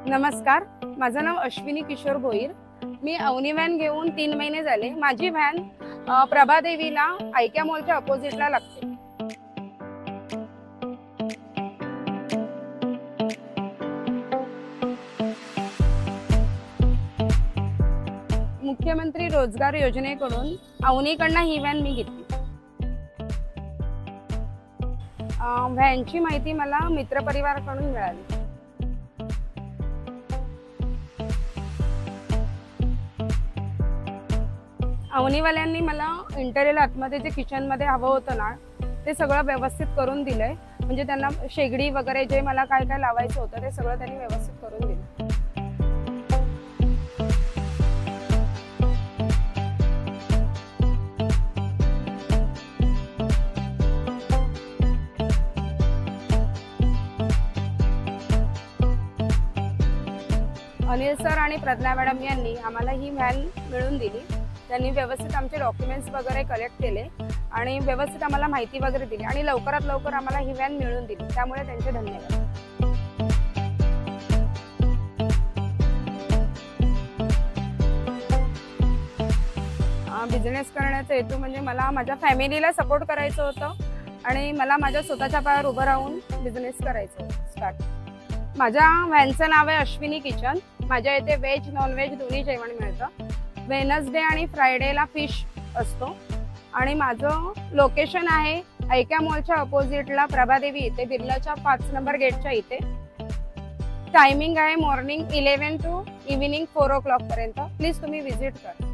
नमस्कार, माझं नाव अश्विनी किशोर भोईर। मी अवनी व्हॅन घेऊन 3 महिने झाले। माझी व्हॅन प्रभादेवीला ऐक्या मॉलच्या अपोजिटला लागते। मुख्यमंत्री रोजगार योजनेकडून अवनीकडनं ही व्हॅन मी घेतली। व्हॅनची माहिती मला मित्रपरिवाराकडून मिळाली। अवनीवाल्यांनी मला इंटेरियर आतमध्ये जे किचनमध्ये हवं होतं ना, ते सगळं व्यवस्थित करून दिलंय। म्हणजे त्यांना शेगडी वगैरे जे मला काय काय लावायचं होतं ते सगळं त्यांनी व्यवस्थित करून दिलं। अनिल सर आणि प्रज्ञा मॅडम यांनी आम्हाला ही व्हॅन मिळवून दिली। त्यांनी व्यवस्थित आमचे डॉक्युमेंट्स वगैरे कलेक्ट केले आणि व्यवस्थित आम्हाला माहिती वगैरे दिली आणि लवकरात लवकर आम्हाला ही व्हॅन मिळवून दिली। त्यामुळे त्यांचे धन्यवाद। बिझनेस करण्याचा हेतू म्हणजे मला माझ्या फॅमिलीला सपोर्ट करायचं होतं आणि मला माझ्या स्वतःच्या पायावर उभं राहून बिझनेस करायचं होतं स्टार्ट। माझ्या व्हॅनचं नाव आहे अश्विनी किचन। माझ्या इथे व्हेज नॉन व्हेज दोन्ही जेवण मिळतं। वेनसडे आणि फ्रायडेला फिश असतो आणि माझं लोकेशन आहे ऐक्या मॉलच्या अपोजिटला प्रभादेवी इथे, बिर्लाच्या 5 नंबर गेटच्या इथे। टायमिंग आहे मॉर्निंग 11 to इव्हिनिंग 4 o'clock पर्यंत। प्लीज तुम्ही व्हिजिट करा।